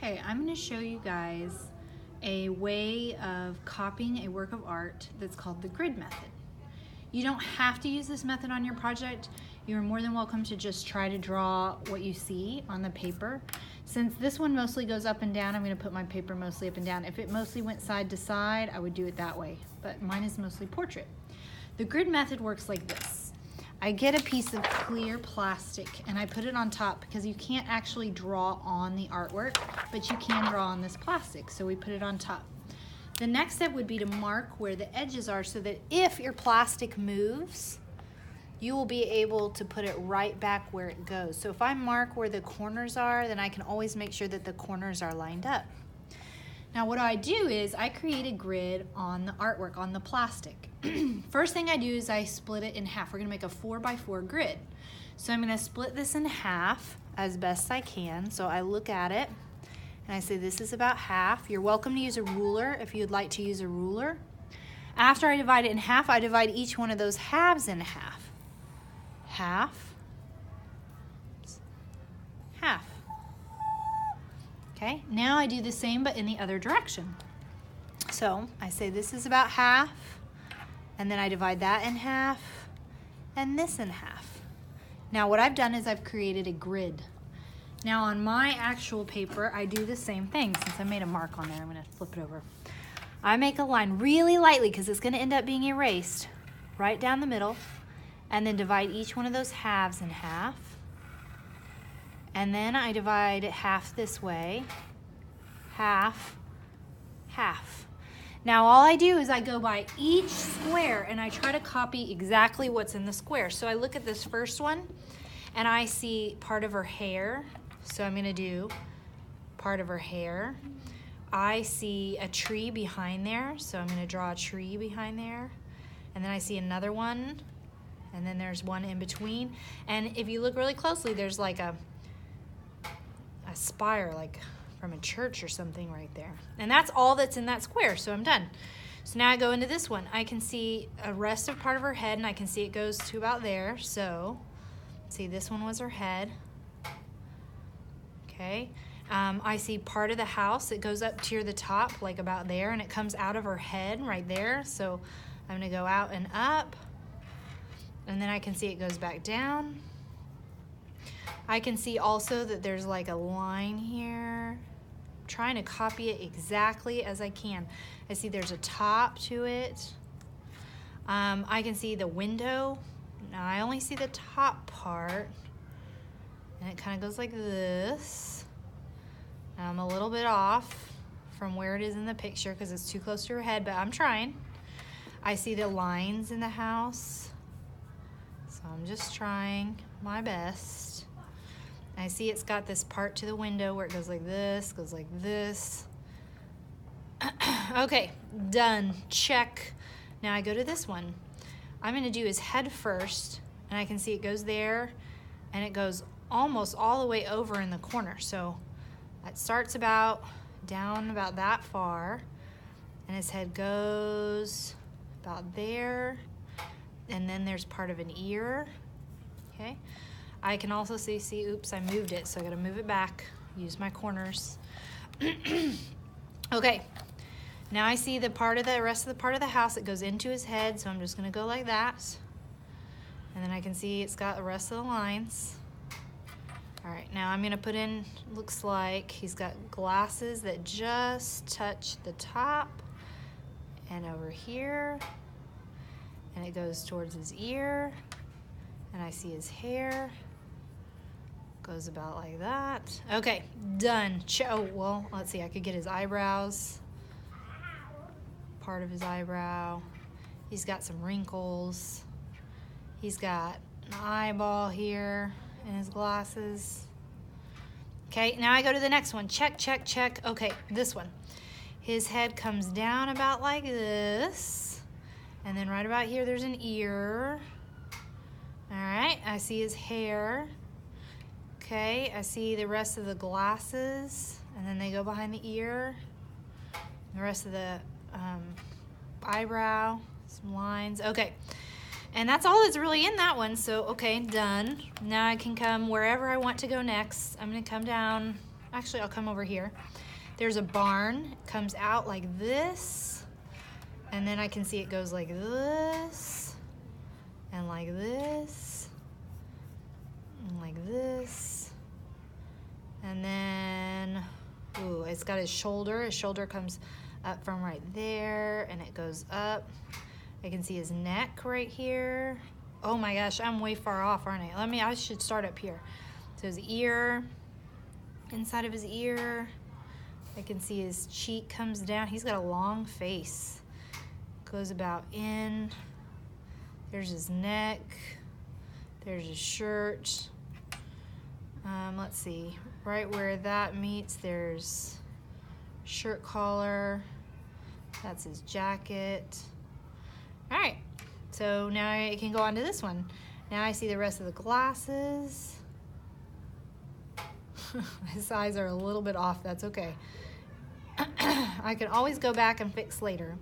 Okay, I'm going to show you guys a way of copying a work of art that's called the grid method. You don't have to use this method on your project. You're more than welcome to just try to draw what you see on the paper. Since this one mostly goes up and down, I'm going to put my paper mostly up and down. If it mostly went side to side, I would do it that way, but mine is mostly portrait. The grid method works like this. I get a piece of clear plastic and I put it on top because you can't actually draw on the artwork, but you can draw on this plastic, so we put it on top. The next step would be to mark where the edges are so that if your plastic moves, you will be able to put it right back where it goes. So if I mark where the corners are, then I can always make sure that the corners are lined up. Now what I do is I create a grid on the artwork, on the plastic. First thing I do is I split it in half. We're gonna make a 4x4 grid. So I'm gonna split this in half as best I can. So I look at it and I say this is about half. You're welcome to use a ruler if you'd like to use a ruler. After I divide it in half, I divide each one of those halves in half. Half, half. Okay, now I do the same but in the other direction. So I say this is about half, and then I divide that in half, and this in half. Now what I've done is I've created a grid. Now on my actual paper, I do the same thing. Since I made a mark on there, I'm gonna flip it over. I make a line really lightly because it's gonna end up being erased, right down the middle, and then divide each one of those halves in half. And then I divide it half this way, half, half. Now all I do is I go by each square and I try to copy exactly what's in the square. So I look at this first one and I see part of her hair. So I'm gonna do part of her hair. I see a tree behind there, so I'm gonna draw a tree behind there. And then I see another one, and then there's one in between. And if you look really closely, there's like a spire, like from a church or something right there. And that's all that's in that square, so I'm done. So now I go into this one. I can see a rest of part of her head, and I can see it goes to about there. So, see, this one was her head. Okay. I see part of the house. It goes up to the top, like about there, and it comes out of her head right there. So I'm gonna go out and up, and then I can see it goes back down. I can see also that there's like a line here. I'm trying to copy it exactly as I can. I see there's a top to it. I can see the window. Now I only see the top part, and it kind of goes like this. I'm a little bit off from where it is in the picture because it's too close to her head, but I'm trying. I see the lines in the house, so I'm just trying my best. I see it's got this part to the window where it goes like this, goes like this. Okay, done, check. Now I go to this one. I'm gonna do his head first, and I can see it goes there, and it goes almost all the way over in the corner. So it starts about down about that far, and his head goes about there, and then there's part of an ear, okay? I can also see, oops, I moved it, so I gotta move it back, use my corners. Okay, now I see the rest of the part of the house that goes into his head, so I'm just gonna go like that. And then I can see it's got the rest of the lines. All right, now I'm gonna put in, looks like he's got glasses that just touch the top and over here, and it goes towards his ear, and I see his hair. Goes about like that. Okay, done. Oh, well, let's see, I could get his eyebrows. Part of his eyebrow. He's got some wrinkles. He's got an eyeball here in his glasses. Okay, now I go to the next one. Check, check, check. Okay, this one. His head comes down about like this. And then right about here, there's an ear. All right, I see his hair. Okay, I see the rest of the glasses, and then they go behind the ear. The rest of the eyebrow, some lines. Okay, and that's all that's really in that one, so okay, done. Now I can come wherever I want to go next. I'm gonna come down Actually, I'll come over here. There's a barn. It comes out like this. And then I can see it goes like this. And like this. And like this. And then, ooh, it's got his shoulder. His shoulder comes up from right there. And it goes up. I can see his neck right here. Oh my gosh, I'm way far off, aren't I? I should start up here. So his ear, inside of his ear, I can see his cheek comes down. He's got a long face. Goes about in. There's his neck. There's his shirt. Let's see, right where that meets, there's shirt collar. That's his jacket. All right. So now I can go on to this one. Now I see the rest of the glasses. His eyes are a little bit off, that's okay. I can always go back and fix later.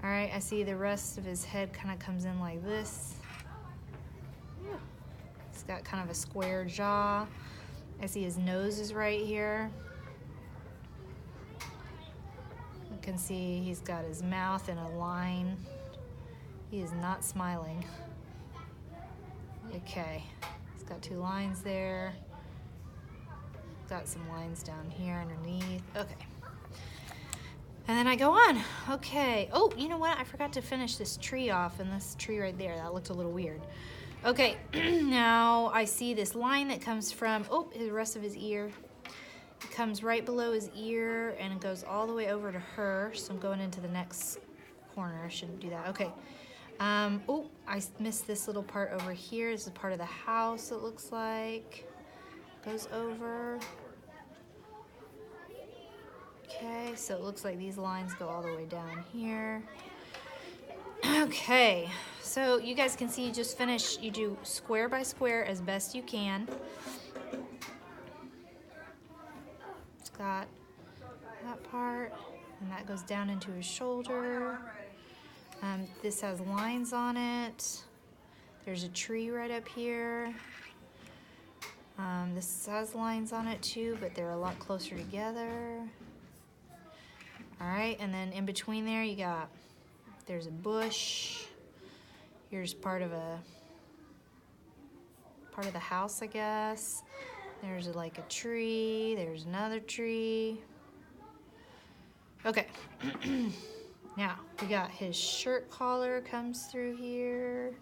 All right, I see the rest of his head kind of comes in like this. He's got kind of a square jaw. I see his nose is right here. You can see he's got his mouth in a line. He is not smiling. Okay, he's got 2 lines there. Got some lines down here underneath. Okay. And then I go on. Okay. Oh, you know what? I forgot to finish this tree off, and this tree right there, that looked a little weird. Okay, now I see this line that comes from, the rest of his ear. It comes right below his ear, and it goes all the way over to her. So I'm going into the next corner. I shouldn't do that. Okay. I missed this little part over here. This is part of the house, it looks like. Goes over. Okay, so it looks like these lines go all the way down here. Okay, so you guys can see you just finished. You do square by square as best you can. It's got that part, and that goes down into his shoulder. This has lines on it. There's a tree right up here. This has lines on it too, but they're a lot closer together. All right, and then in between there you got, there's a bush. Here's part of the house, I guess. There's like a tree. There's another tree. Okay. Now, we got his shirt collar comes through here.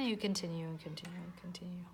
you continue and continue and continue.